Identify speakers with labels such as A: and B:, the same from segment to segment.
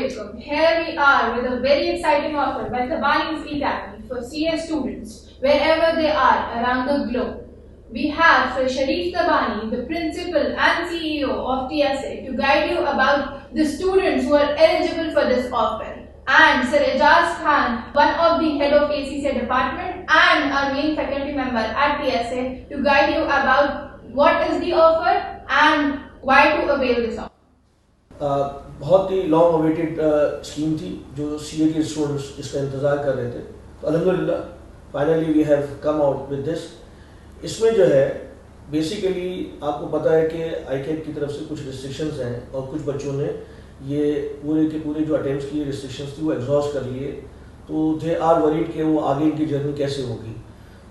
A: alaikum. Here we are with a very exciting offer by Tabani's Academy for CS students wherever they are around the globe. We have Sir Sharif Tabani, the principal and CEO of TSA, to guide you about the students who are eligible for this offer. And Sir Ejaz Khan, one of the head of ACCA department and our main faculty member at TSA, to guide you about what is the offer and why to avail this offer.
B: बहुत ही long awaited scheme थी जो CA के students इसका इंतज़ार कर रहे थे, तो अल्हम्दुलिल्लाह finally we have come out with this. इसमें जो है बेसिकली आपको पता है कि आईकेट की तरफ से कुछ रिस्ट्रिक्शंस हैं और कुछ बच्चों ने ये पूरे के पूरे जो अटेम्प्ट्स किए रिस्ट्रिक्शंस थी वो एग्जॉस्ट कर लिए, तो दे आर वरीड कि वो आगे इनकी जर्नी कैसे होगी।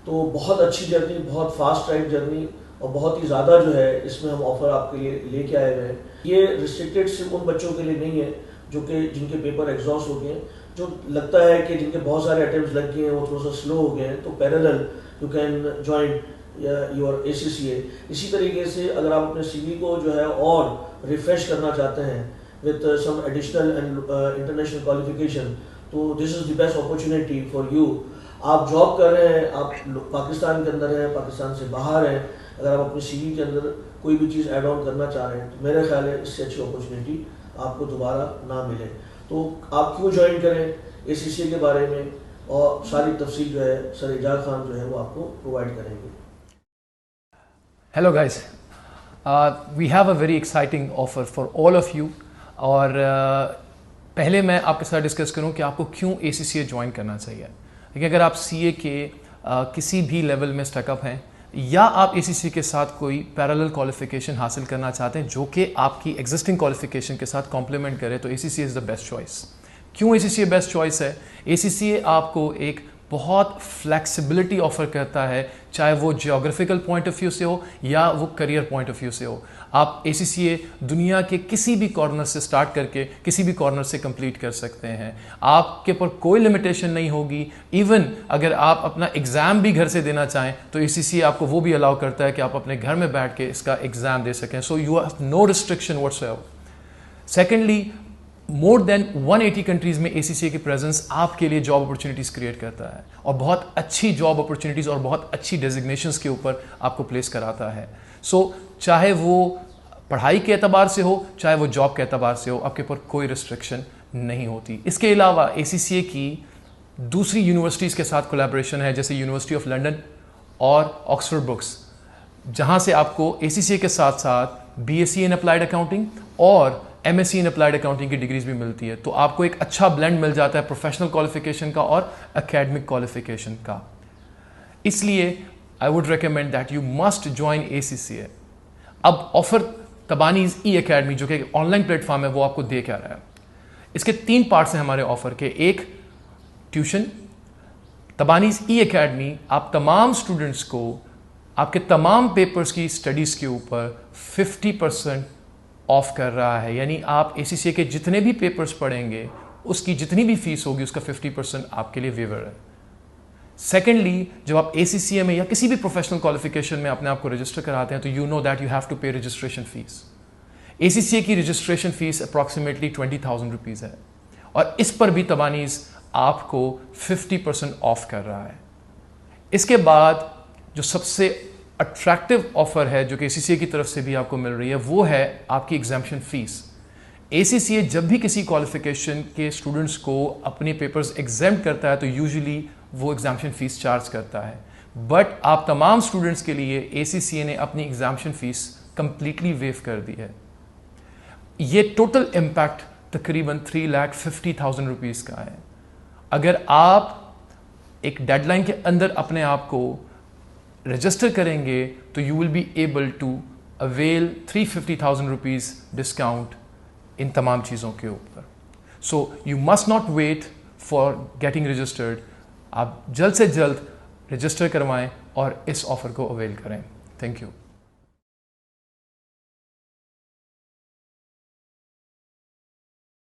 B: तो बहुत अच्छी जर्नी, बहुत फास्ट ट्रैक जर्नी और बहुत ही ज़्यादा जो है इसमें हम ऑफ़र आपके लिए लेके आए हुए हैं। ये रिस्ट्रिक्टेड सिर्फ उन बच्चों के लिए नहीं है जो कि जिनके पेपर एग्जॉस्ट हो गए हैं, जो लगता है कि जिनके बहुत सारे अटेम्प्ट्स लग गए हैं, वो थोड़ा सा स्लो हो गए हैं, तो parallel you can join your ACCA। इसी तरीके से अगर आप अपने CV को जो है और रिफ्रेश करना चाहते हैं with some additional and international qualification, तो this is the best opportunity for you. आप जॉब कर रहे हैं, आप पाकिस्तान के अंदर हैं, पाकिस्तान से बाहर हैं, अगर आप अपने CV के अंदर कोई भी चीज़ ऐड ऑन करना चाह रहे हैं तो मेरे ख्याल है इससे अच्छी अपॉर्चुनिटी आपको दोबारा ना मिले। तो आप क्यों ज्वाइन करें ACCA के बारे में और सारी तफसील जो है सर एजाज खान जो है वो आपको प्रोवाइड करेंगे।
C: Hello guys, we have a very exciting offer for all of you. और पहले मैं आपके साथ डिस्कस करूं कि आपको क्यों ACCA ज्वाइन करना चाहिए। देखिए, अगर आप CA के किसी भी लेवल में स्टकअप हैं या आप ACCA के साथ कोई पैरेलल क्वालिफिकेशन हासिल करना चाहते हैं जो कि आपकी एग्जिस्टिंग क्वालिफिकेशन के साथ कॉम्प्लीमेंट करे, तो ACCA is the best choice. क्यों ACCA बेस्ट चॉइस है? ACCA आपको एक बहुत फ्लेक्सिबिलिटी ऑफर करता है, चाहे वो जियोग्राफिकल पॉइंट ऑफ व्यू से हो या वो करियर पॉइंट ऑफ व्यू से हो। आप ACCA दुनिया के किसी भी कॉर्नर से स्टार्ट करके किसी भी कॉर्नर से कंप्लीट कर सकते हैं। आपके पर कोई लिमिटेशन नहीं होगी। इवन अगर आप अपना एग्ज़ाम भी घर से देना चाहें तो ACCA आपको वो भी अलाउ करता है कि आप अपने घर में बैठ के इसका एग्ज़ाम दे सकें। So you have no restriction whatsoever. Secondly, more than 180 countries में ACCA की प्रेजेंस आपके लिए जॉब अपॉर्चुनिटीज़ क्रिएट करता है और बहुत अच्छी जॉब अपॉर्चुनिटीज़ और बहुत अच्छी डेजिग्नेशंस के ऊपर आपको प्लेस कराता है। सो चाहे वो पढ़ाई के एतबार से हो, चाहे वो जॉब के एतबार से हो, आपके ऊपर कोई रिस्ट्रिक्शन नहीं होती। इसके अलावा ACCA की दूसरी यूनिवर्सिटीज़ के साथ कोलैबोरेशन है, जैसे यूनिवर्सिटी ऑफ लंदन और ऑक्सफोर्ड बुक्स, जहाँ से आपको ACCA के साथ साथ BSc इन अप्लाइड अकाउंटिंग और MSc इन अप्लाइड अकाउंटिंग की डिग्रीज भी मिलती है। तो आपको एक अच्छा ब्लेंड मिल जाता है प्रोफेशनल क्वालिफिकेशन का और एकेडमिक क्वालिफिकेशन का। इसलिए I would recommend that you must join ACCA। अब ऑफर तबानीज़ E-Academy जो कि ऑनलाइन प्लेटफॉर्म है वो आपको दे क्या रहा है। इसके 3 पार्ट्स हैं हमारे ऑफर के। एक, ट्यूशन। तबानीज़ E-Academy आप तमाम स्टूडेंट्स को आपके तमाम पेपर्स की स्टडीज़ के ऊपर 50% ऑफ कर रहा है, यानी आप ACCA के जितने भी पेपर्स पढ़ेंगे उसकी जितनी भी फीस होगी उसका 50% आपके लिए वेवर है। सेकेंडली, जब आप ACCA में या किसी भी प्रोफेशनल क्वालिफिकेशन में अपने आप को रजिस्टर कराते हैं तो you know that you have to pay registration fees. ACCA की रजिस्ट्रेशन फीस अप्रॉक्सीमेटली 20,000 रुपीज़ है और इस पर भी तबानीज़ आपको 50% ऑफ कर रहा है। इसके बाद जो सबसे अट्रैक्टिव ऑफर है जो कि ACCA की तरफ से भी आपको मिल रही है वो है आपकी एग्जाम्पशन फीस। ACCA जब भी किसी क्वालिफिकेशन के स्टूडेंट्स को अपने पेपर्स एग्जाम्प्ट करता है तो यूजुअली वो एग्जाम्पशन फीस चार्ज करता है, बट आप तमाम स्टूडेंट्स के लिए ACCA ने अपनी एग्जाम्पशन फीस कंप्लीटली वेव कर दी है। ये टोटल इम्पैक्ट तकरीबन 3,50,000 रुपीज़ का है। अगर आप एक डेडलाइन के अंदर अपने आप को रजिस्टर करेंगे तो you will be able to avail 350,000 rupees discount इन तमाम चीज़ों के ऊपर। So you must not wait for getting registered. आप जल्द से जल्द रजिस्टर करवाएं और इस ऑफ़र को अवेल करें। Thank you.